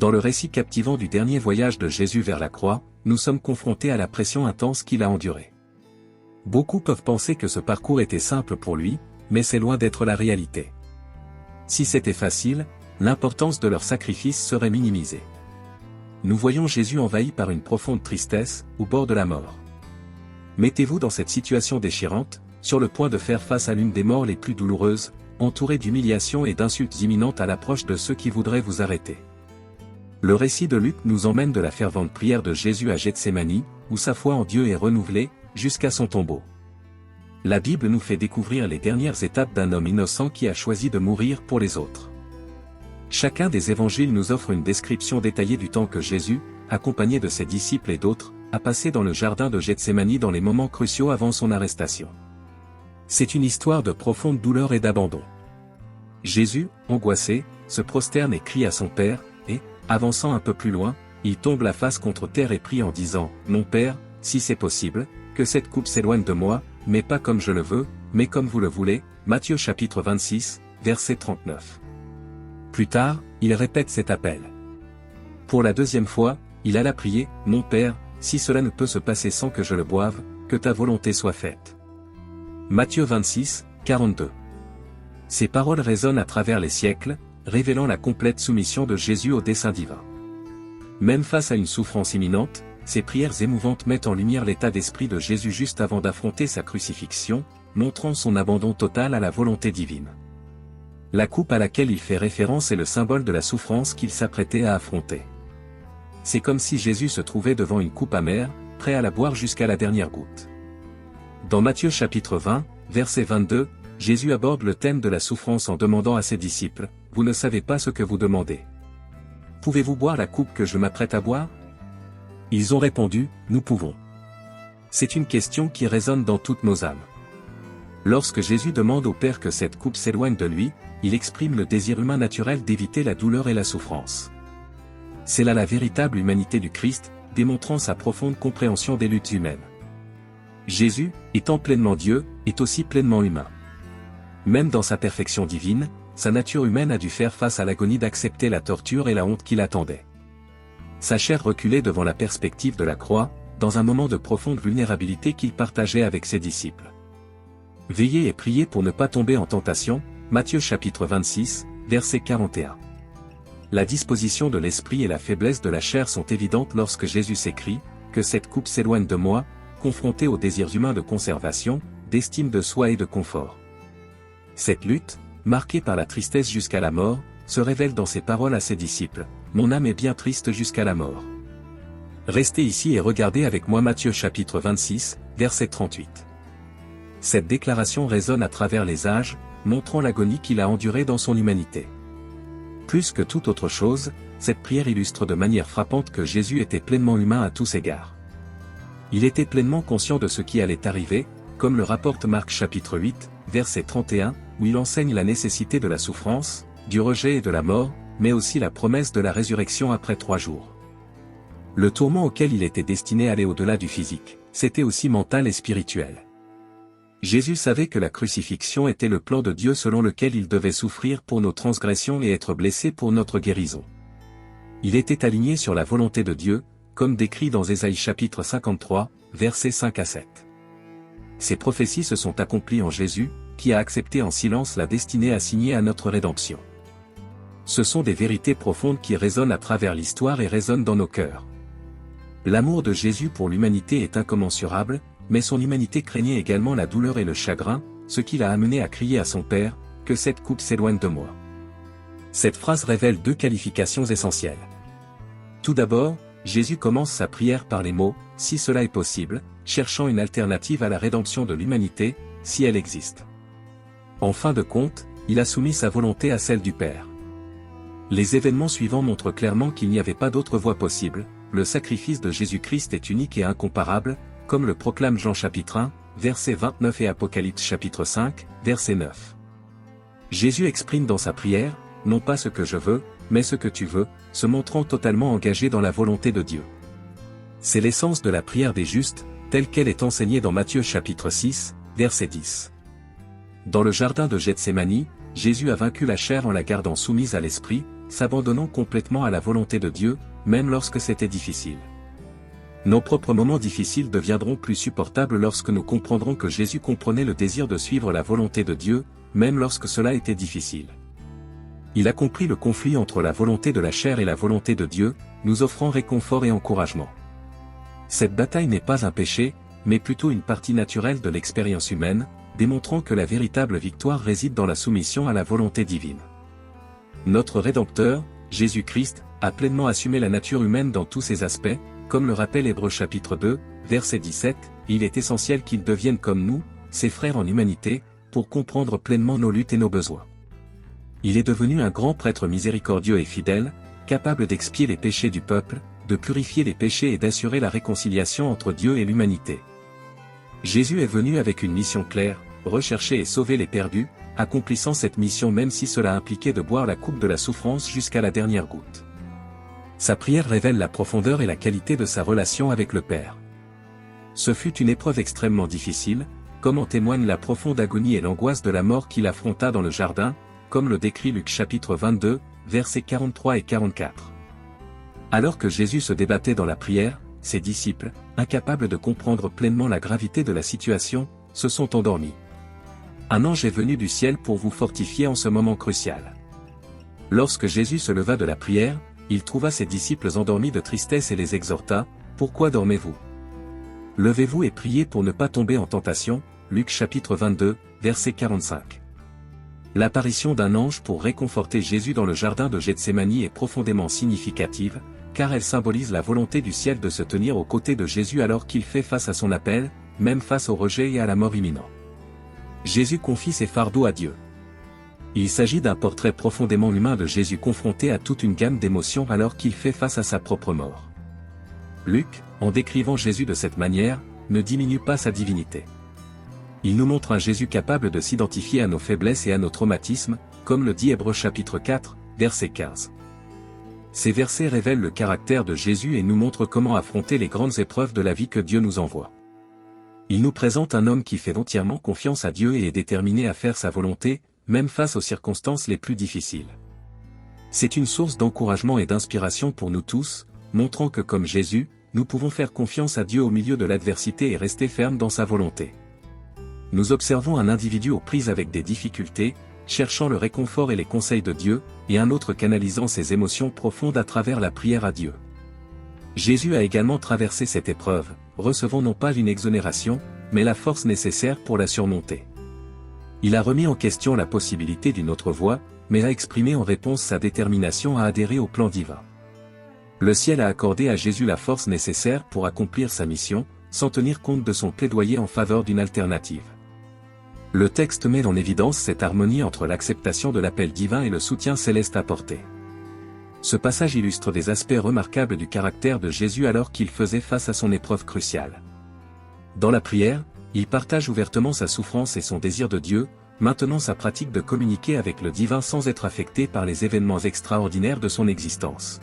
Dans le récit captivant du dernier voyage de Jésus vers la croix, nous sommes confrontés à la pression intense qu'il a endurée. Beaucoup peuvent penser que ce parcours était simple pour lui, mais c'est loin d'être la réalité. Si c'était facile, l'importance de leur sacrifice serait minimisée. Nous voyons Jésus envahi par une profonde tristesse, au bord de la mort. Mettez-vous dans cette situation déchirante, sur le point de faire face à l'une des morts les plus douloureuses, entouré d'humiliations et d'insultes imminentes à l'approche de ceux qui voudraient vous arrêter. Le récit de Luc nous emmène de la fervente prière de Jésus à Gethsémani, où sa foi en Dieu est renouvelée, jusqu'à son tombeau. La Bible nous fait découvrir les dernières étapes d'un homme innocent qui a choisi de mourir pour les autres. Chacun des évangiles nous offre une description détaillée du temps que Jésus, accompagné de ses disciples et d'autres, a passé dans le jardin de Gethsémani dans les moments cruciaux avant son arrestation. C'est une histoire de profonde douleur et d'abandon. Jésus, angoissé, se prosterne et crie à son Père, et, avançant un peu plus loin, il tombe la face contre terre et prie en disant « Mon Père, si c'est possible, que cette coupe s'éloigne de moi, mais pas comme je le veux, mais comme vous le voulez » Matthieu chapitre 26, verset 39. Plus tard, il répète cet appel. Pour la deuxième fois, il alla prier « Mon Père, si cela ne peut se passer sans que je le boive, que ta volonté soit faite. » Matthieu 26, 42. Ces paroles résonnent à travers les siècles, révélant la complète soumission de Jésus au dessein divin. Même face à une souffrance imminente, ces prières émouvantes mettent en lumière l'état d'esprit de Jésus juste avant d'affronter sa crucifixion, montrant son abandon total à la volonté divine. La coupe à laquelle il fait référence est le symbole de la souffrance qu'il s'apprêtait à affronter. C'est comme si Jésus se trouvait devant une coupe amère, prêt à la boire jusqu'à la dernière goutte. Dans Matthieu chapitre 20, verset 22, Jésus aborde le thème de la souffrance en demandant à ses disciples « Vous ne savez pas ce que vous demandez. Pouvez-vous boire la coupe que je m'apprête à boire ?» Ils ont répondu « Nous pouvons ». C'est une question qui résonne dans toutes nos âmes. Lorsque Jésus demande au Père que cette coupe s'éloigne de lui, il exprime le désir humain naturel d'éviter la douleur et la souffrance. C'est là la véritable humanité du Christ, démontrant sa profonde compréhension des luttes humaines. Jésus, étant pleinement Dieu, est aussi pleinement humain. Même dans sa perfection divine, sa nature humaine a dû faire face à l'agonie d'accepter la torture et la honte qui l'attendait. Sa chair reculait devant la perspective de la croix, dans un moment de profonde vulnérabilité qu'il partageait avec ses disciples. Veillez et priez pour ne pas tomber en tentation, Matthieu chapitre 26, verset 41. La disposition de l'esprit et la faiblesse de la chair sont évidentes lorsque Jésus s'écrie « Que cette coupe s'éloigne de moi », confronté aux désirs humains de conservation, d'estime de soi et de confort. Cette lutte, marquée par la tristesse jusqu'à la mort, se révèle dans ses paroles à ses disciples « Mon âme est bien triste jusqu'à la mort. » Restez ici et regardez avec moi Matthieu chapitre 26, verset 38. Cette déclaration résonne à travers les âges, montrant l'agonie qu'il a endurée dans son humanité. Plus que toute autre chose, cette prière illustre de manière frappante que Jésus était pleinement humain à tous égards. Il était pleinement conscient de ce qui allait arriver, comme le rapporte Marc chapitre 8, verset 31, où il enseigne la nécessité de la souffrance, du rejet et de la mort, mais aussi la promesse de la résurrection après 3 jours. Le tourment auquel il était destiné allait au-delà du physique, c'était aussi mental et spirituel. Jésus savait que la crucifixion était le plan de Dieu selon lequel il devait souffrir pour nos transgressions et être blessé pour notre guérison. Il était aligné sur la volonté de Dieu, comme décrit dans Ésaïe chapitre 53, versets 5 à 7. Ces prophéties se sont accomplies en Jésus, qui a accepté en silence la destinée assignée à notre rédemption. Ce sont des vérités profondes qui résonnent à travers l'histoire et résonnent dans nos cœurs. L'amour de Jésus pour l'humanité est incommensurable, mais son humanité craignait également la douleur et le chagrin, ce qui l'a amené à crier à son Père, « Que cette coupe s'éloigne de moi ». Cette phrase révèle 2 qualifications essentielles. Tout d'abord, Jésus commence sa prière par les mots « Si cela est possible », cherchant une alternative à la rédemption de l'humanité, si elle existe. En fin de compte, il a soumis sa volonté à celle du Père. Les événements suivants montrent clairement qu'il n'y avait pas d'autre voie possible, le sacrifice de Jésus-Christ est unique et incomparable, comme le proclame Jean chapitre 1, verset 29 et Apocalypse chapitre 5, verset 9. Jésus exprime dans sa prière, non pas ce que je veux, mais ce que tu veux, se montrant totalement engagé dans la volonté de Dieu. C'est l'essence de la prière des justes, telle qu'elle est enseignée dans Matthieu chapitre 6, verset 10. Dans le jardin de Gethsémani, Jésus a vaincu la chair en la gardant soumise à l'esprit, s'abandonnant complètement à la volonté de Dieu, même lorsque c'était difficile. Nos propres moments difficiles deviendront plus supportables lorsque nous comprendrons que Jésus comprenait le désir de suivre la volonté de Dieu, même lorsque cela était difficile. Il a compris le conflit entre la volonté de la chair et la volonté de Dieu, nous offrant réconfort et encouragement. Cette bataille n'est pas un péché, mais plutôt une partie naturelle de l'expérience humaine, démontrant que la véritable victoire réside dans la soumission à la volonté divine. Notre Rédempteur, Jésus-Christ, a pleinement assumé la nature humaine dans tous ses aspects, comme le rappelle Hébreux chapitre 2, verset 17, il est essentiel qu'il devienne comme nous, ses frères en humanité, pour comprendre pleinement nos luttes et nos besoins. Il est devenu un grand prêtre miséricordieux et fidèle, capable d'expier les péchés du peuple, de purifier les péchés et d'assurer la réconciliation entre Dieu et l'humanité. Jésus est venu avec une mission claire, rechercher et sauver les perdus, accomplissant cette mission même si cela impliquait de boire la coupe de la souffrance jusqu'à la dernière goutte. Sa prière révèle la profondeur et la qualité de sa relation avec le Père. Ce fut une épreuve extrêmement difficile, comme en témoigne la profonde agonie et l'angoisse de la mort qu'il affronta dans le jardin, comme le décrit Luc chapitre 22, versets 43 et 44. Alors que Jésus se débattait dans la prière, ses disciples, incapables de comprendre pleinement la gravité de la situation, se sont endormis. Un ange est venu du ciel pour vous fortifier en ce moment crucial. Lorsque Jésus se leva de la prière, il trouva ses disciples endormis de tristesse et les exhorta, « Pourquoi dormez-vous ? Levez-vous et priez pour ne pas tomber en tentation » Luc chapitre 22, verset 45. L'apparition d'un ange pour réconforter Jésus dans le jardin de Gethsémani est profondément significative, car elle symbolise la volonté du ciel de se tenir aux côtés de Jésus alors qu'il fait face à son appel, même face au rejet et à la mort imminente. Jésus confie ses fardeaux à Dieu. Il s'agit d'un portrait profondément humain de Jésus confronté à toute une gamme d'émotions alors qu'il fait face à sa propre mort. Luc, en décrivant Jésus de cette manière, ne diminue pas sa divinité. Il nous montre un Jésus capable de s'identifier à nos faiblesses et à nos traumatismes, comme le dit Hébreux chapitre 4, verset 15. Ces versets révèlent le caractère de Jésus et nous montrent comment affronter les grandes épreuves de la vie que Dieu nous envoie. Il nous présente un homme qui fait entièrement confiance à Dieu et est déterminé à faire sa volonté, même face aux circonstances les plus difficiles. C'est une source d'encouragement et d'inspiration pour nous tous, montrant que comme Jésus, nous pouvons faire confiance à Dieu au milieu de l'adversité et rester fermes dans sa volonté. Nous observons un individu aux prises avec des difficultés, cherchant le réconfort et les conseils de Dieu, et un autre canalisant ses émotions profondes à travers la prière à Dieu. Jésus a également traversé cette épreuve, recevant non pas une exonération, mais la force nécessaire pour la surmonter. Il a remis en question la possibilité d'une autre voie, mais a exprimé en réponse sa détermination à adhérer au plan divin. Le ciel a accordé à Jésus la force nécessaire pour accomplir sa mission, sans tenir compte de son plaidoyer en faveur d'une alternative. Le texte met en évidence cette harmonie entre l'acceptation de l'appel divin et le soutien céleste apporté. Ce passage illustre des aspects remarquables du caractère de Jésus alors qu'il faisait face à son épreuve cruciale. Dans la prière, il partage ouvertement sa souffrance et son désir de Dieu, maintenant sa pratique de communiquer avec le divin sans être affecté par les événements extraordinaires de son existence.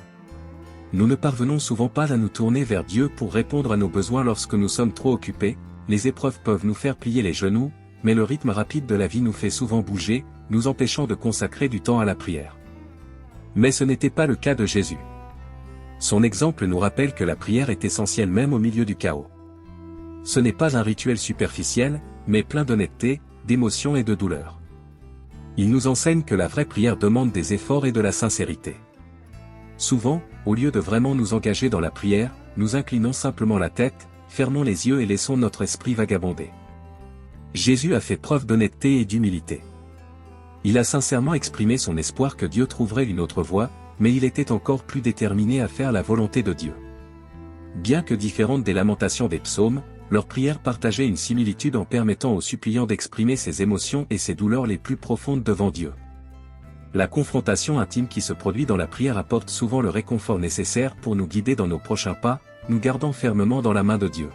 Nous ne parvenons souvent pas à nous tourner vers Dieu pour répondre à nos besoins lorsque nous sommes trop occupés, les épreuves peuvent nous faire plier les genoux, mais le rythme rapide de la vie nous fait souvent bouger, nous empêchant de consacrer du temps à la prière. Mais ce n'était pas le cas de Jésus. Son exemple nous rappelle que la prière est essentielle même au milieu du chaos. Ce n'est pas un rituel superficiel, mais plein d'honnêteté, d'émotion et de douleur. Il nous enseigne que la vraie prière demande des efforts et de la sincérité. Souvent, au lieu de vraiment nous engager dans la prière, nous inclinons simplement la tête, fermons les yeux et laissons notre esprit vagabonder. Jésus a fait preuve d'honnêteté et d'humilité. Il a sincèrement exprimé son espoir que Dieu trouverait une autre voie, mais il était encore plus déterminé à faire la volonté de Dieu. Bien que différentes des lamentations des psaumes, leur prière partageait une similitude en permettant aux suppliants d'exprimer ses émotions et ses douleurs les plus profondes devant Dieu. La confrontation intime qui se produit dans la prière apporte souvent le réconfort nécessaire pour nous guider dans nos prochains pas, nous gardant fermement dans la main de Dieu.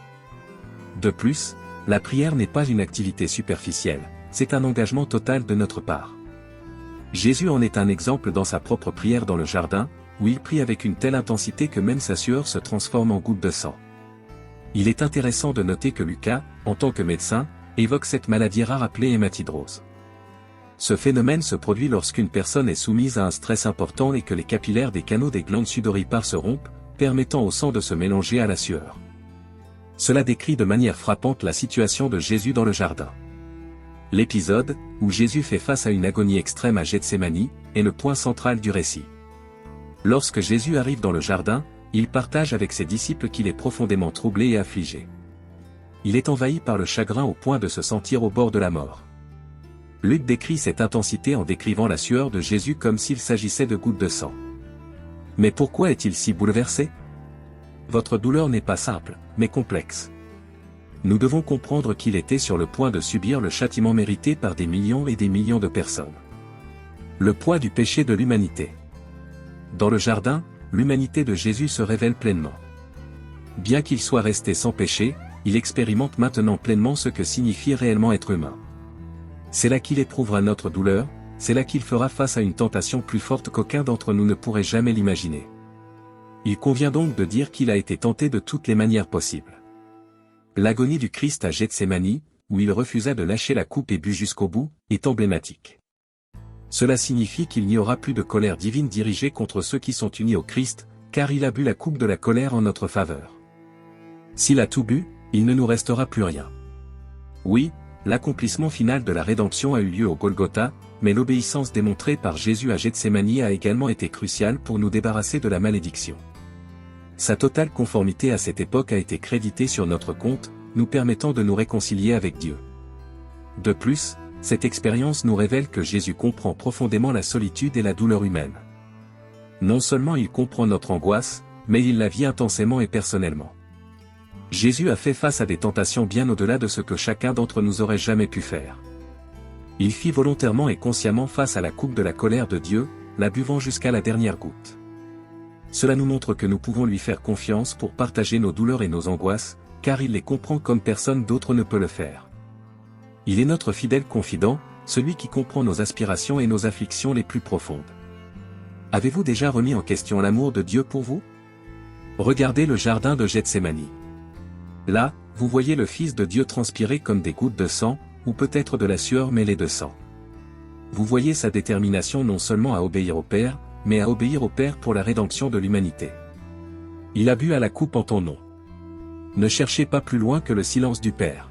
De plus, la prière n'est pas une activité superficielle, c'est un engagement total de notre part. Jésus en est un exemple dans sa propre prière dans le jardin, où il prie avec une telle intensité que même sa sueur se transforme en gouttes de sang. Il est intéressant de noter que Lucas, en tant que médecin, évoque cette maladie rare appelée hématidrose. Ce phénomène se produit lorsqu'une personne est soumise à un stress important et que les capillaires des canaux des glandes sudoripares se rompent, permettant au sang de se mélanger à la sueur. Cela décrit de manière frappante la situation de Jésus dans le jardin. L'épisode, où Jésus fait face à une agonie extrême à Gethsémani, est le point central du récit. Lorsque Jésus arrive dans le jardin, il partage avec ses disciples qu'il est profondément troublé et affligé. Il est envahi par le chagrin au point de se sentir au bord de la mort. Luc décrit cette intensité en décrivant la sueur de Jésus comme s'il s'agissait de gouttes de sang. Mais pourquoi est-il si bouleversé? Votre douleur n'est pas simple, mais complexe. Nous devons comprendre qu'il était sur le point de subir le châtiment mérité par des millions et des millions de personnes. Le poids du péché de l'humanité. Dans le jardin, l'humanité de Jésus se révèle pleinement. Bien qu'il soit resté sans péché, il expérimente maintenant pleinement ce que signifie réellement être humain. C'est là qu'il éprouvera notre douleur, c'est là qu'il fera face à une tentation plus forte qu'aucun d'entre nous ne pourrait jamais l'imaginer. Il convient donc de dire qu'il a été tenté de toutes les manières possibles. L'agonie du Christ à Gethsémani, où il refusa de lâcher la coupe et but jusqu'au bout, est emblématique. Cela signifie qu'il n'y aura plus de colère divine dirigée contre ceux qui sont unis au Christ, car il a bu la coupe de la colère en notre faveur. S'il a tout bu, il ne nous restera plus rien. Oui, l'accomplissement final de la rédemption a eu lieu au Golgotha, mais l'obéissance démontrée par Jésus à Gethsémani a également été cruciale pour nous débarrasser de la malédiction. Sa totale conformité à cette époque a été créditée sur notre compte, nous permettant de nous réconcilier avec Dieu. De plus, cette expérience nous révèle que Jésus comprend profondément la solitude et la douleur humaine. Non seulement il comprend notre angoisse, mais il la vit intensément et personnellement. Jésus a fait face à des tentations bien au-delà de ce que chacun d'entre nous aurait jamais pu faire. Il fit volontairement et consciemment face à la coupe de la colère de Dieu, la buvant jusqu'à la dernière goutte. Cela nous montre que nous pouvons lui faire confiance pour partager nos douleurs et nos angoisses, car il les comprend comme personne d'autre ne peut le faire. Il est notre fidèle confident, celui qui comprend nos aspirations et nos afflictions les plus profondes. Avez-vous déjà remis en question l'amour de Dieu pour vous? Regardez le jardin de Gethsémani. Là, vous voyez le Fils de Dieu transpirer comme des gouttes de sang, ou peut-être de la sueur mêlée de sang. Vous voyez sa détermination non seulement à obéir au Père, mais à obéir au Père pour la rédemption de l'humanité. Il a bu à la coupe en ton nom. Ne cherchez pas plus loin que le silence du Père.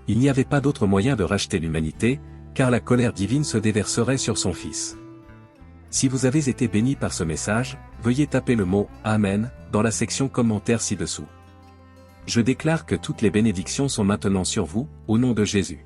Il n'y avait pas d'autre moyen de racheter l'humanité, car la colère divine se déverserait sur son Fils. Si vous avez été béni par ce message, veuillez taper le mot « Amen » dans la section commentaires ci-dessous. Je déclare que toutes les bénédictions sont maintenant sur vous, au nom de Jésus.